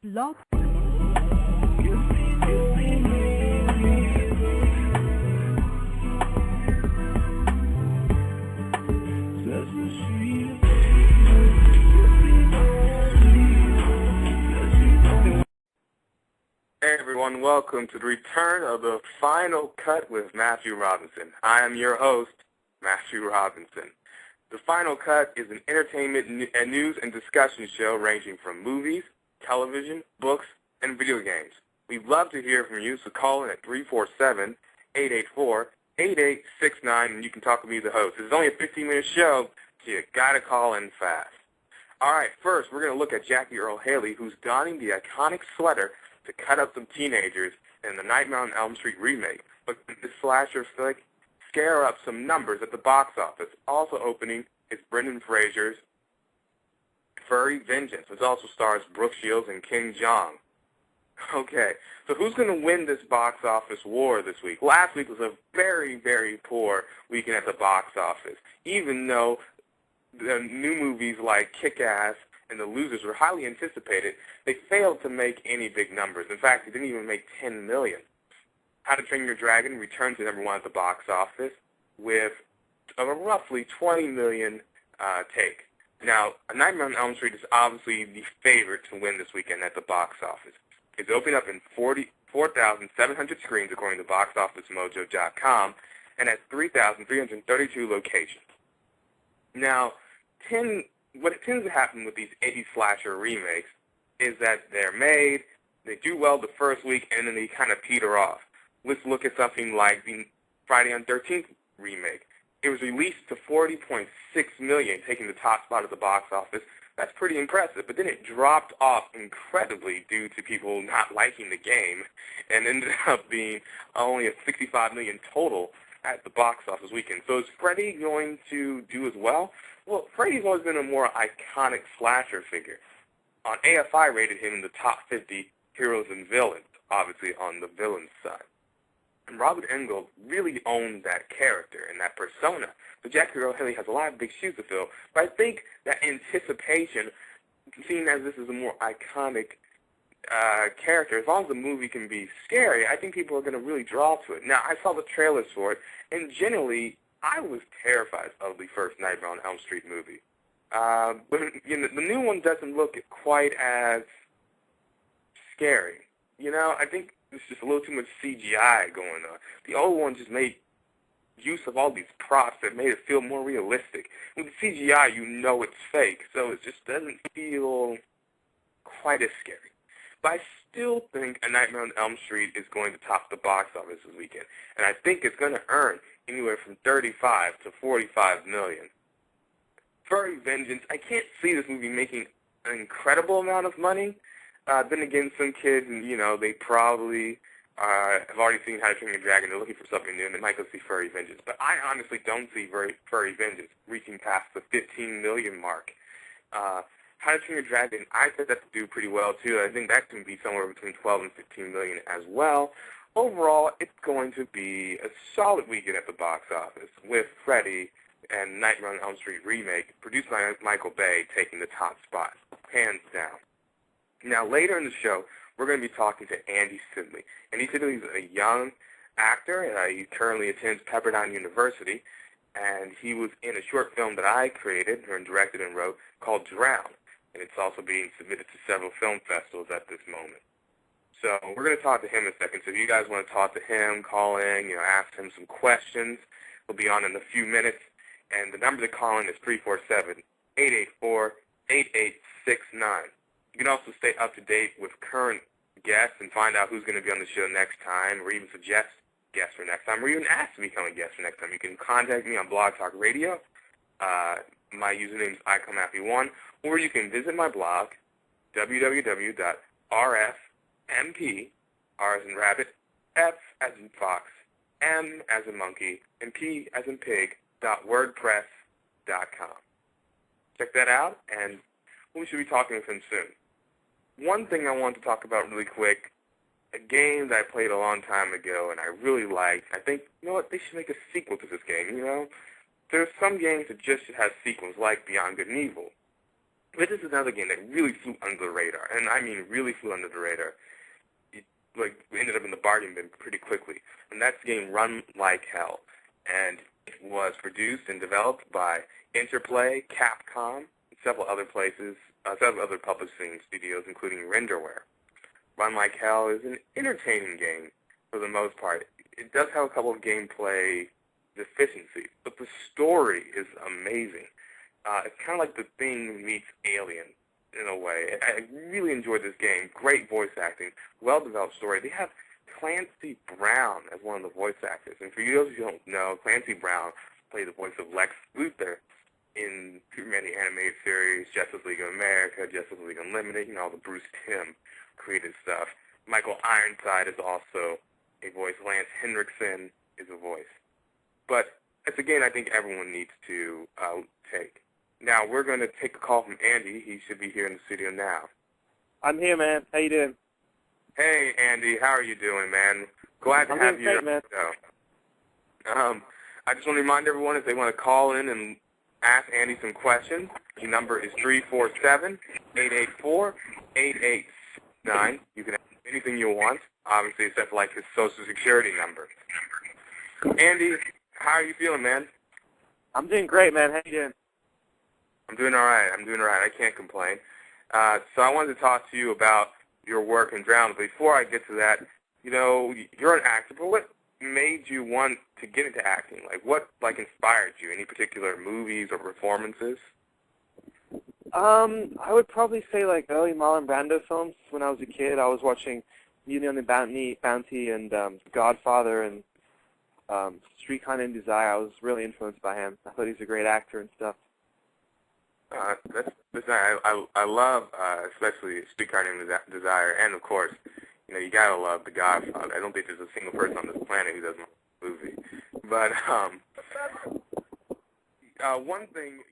Blog. Hey everyone, welcome to the return of the Final Cut with Matthew Robinson. I am your host, Matthew Robinson. The Final Cut is an entertainment and news and discussion show ranging from movies, television, books, and video games. We'd love to hear from you, so call in at 347-884-8869 and you can talk with me, the host. It's only a 15-minute show, so you gotta call in fast. Alright, first we're gonna look at Jackie Earle Haley, who's donning the iconic sweater to cut up some teenagers in the Nightmare on Elm Street remake. But the slasher flick scare up some numbers at the box office. Also opening is Brendan Fraser's Furry Vengeance, which also stars Brooke Shields and King Jong. Okay, so who's going to win this box office war this week? Last week was a very, very poor weekend at the box office. Even though the new movies like Kick-Ass and The Losers were highly anticipated, they failed to make any big numbers. In fact, they didn't even make $10 million. How to Train Your Dragon returned to number one at the box office with a roughly $20 million take. Now, A Nightmare on Elm Street is obviously the favorite to win this weekend at the box office. It's opened up in 4,700 screens according to BoxOfficeMojo.com and has 3,332 locations. Now, what tends to happen with these indie slasher remakes is that they're made, they do well the first week, and then they kind of peter off. Let's look at something like the Friday the 13th remake. It was released to $40.6 million, taking the top spot at the box office. That's pretty impressive, but then it dropped off incredibly due to people not liking the game and ended up being only a $65 million total at the box office weekend. So is Freddy going to do as well? Well, Freddy's always been a more iconic slasher figure. On AFI rated him in the top 50 heroes and villains, obviously on the villains side. And Robert Englund really owned that character and that persona. So Jackie Earle Haley has a lot of big shoes to fill. But I think that anticipation, seeing as this is a more iconic character, as long as the movie can be scary, I think people are going to really draw to it. Now, I saw the trailers for it, and generally, I was terrified of the first Nightmare on Elm Street movie. But the new one doesn't look quite as scary. You know, I think there's just a little too much CGI going on. The old one just made use of all these props that made it feel more realistic. With the CGI, you know it's fake, so it just doesn't feel quite as scary. But I still think A Nightmare on Elm Street is going to top the box office this weekend, and I think it's going to earn anywhere from $35 to $45 million. Furry Vengeance, I can't see this movie making an incredible amount of money. Then again, some kids, you know, they probably have already seen How to Train Your Dragon. They're looking for something new, and they might go see Furry Vengeance. But I honestly don't see Furry Vengeance reaching past the 15 million mark. How to Train Your Dragon, I think that to do pretty well, too. I think that can be somewhere between 12 and 15 million as well. Overall, it's going to be a solid weekend at the box office with Freddy and Nightmare on Elm Street remake, produced by Michael Bay, taking the top spot, hands down. Now, later in the show, we're going to be talking to Andy Sidley. Andy Sidley is a young actor. He currently attends Pepperdine University, and he was in a short film that I created and directed and wrote called Drown, and it's also being submitted to several film festivals at this moment. So we're going to talk to him in a second. So if you guys want to talk to him, call in, ask him some questions. He'll be on in a few minutes. And the number to call in is 347-884-8869. You can also stay up to date with current guests and find out who's going to be on the show next time, or even suggest guests for next time, or even ask to become a guest for next time. You can contact me on Blog Talk Radio. My username is iComeHappy1, or you can visit my blog, www.rfmp, R as in rabbit, F as in fox, M as in monkey, and P as in pig, .wordpress.com. Check that out, and we should be talking with him soon. One thing I want to talk about really quick, a game that I played a long time ago and I really liked. I think, you know what, they should make a sequel to this game, There's some games that just should have sequels, like Beyond Good and Evil. But this is another game that really flew under the radar, and I mean really flew under the radar. It ended up in the bargain bin pretty quickly, and that's the game Run Like Hell. And it was produced and developed by Interplay, Capcom, and several other publishing studios, including Renderware. Run Like Hell is an entertaining game for the most part. It does have a couple of gameplay deficiencies, but the story is amazing. It's kind of like The Thing meets Alien in a way. I really enjoyed this game. Great voice acting, well-developed story. They have Clancy Brown as one of the voice actors. And for those who don't know, Clancy Brown played the voice of Lex Luthor in many animated series, Justice League of America, Justice League Unlimited, all the Bruce Timm created stuff. Michael Ironside is also a voice. Lance Henriksen is a voice. But it's a game I think everyone needs to take. Now, we're going to take a call from Andy. He should be here in the studio now. I'm here, man. How you doing? Hey, Andy. How are you doing, man? Glad to have you on the show. I just want to remind everyone if they want to call in and ask Andy some questions, the number is 347-884-8869. You can ask anything you want, obviously, except for, his Social Security number. Andy, how are you feeling, man? I'm doing great, man. How you doing? I'm doing all right. I can't complain. So I wanted to talk to you about your work in drama. Before I get to that, you're an actor, but what made you want to get into acting? What inspired you? Any particular movies or performances? I would probably say early Marlon Brando films. When I was a kid, I was watching Beauty and the Bounty and Godfather and Streetcar Named Desire. I was really influenced by him. I thought he was a great actor and stuff. I love especially Streetcar Named Desire, and of course, you gotta love The Godfather. I don't think there's a single person on this planet who doesn't love the movie. But one thing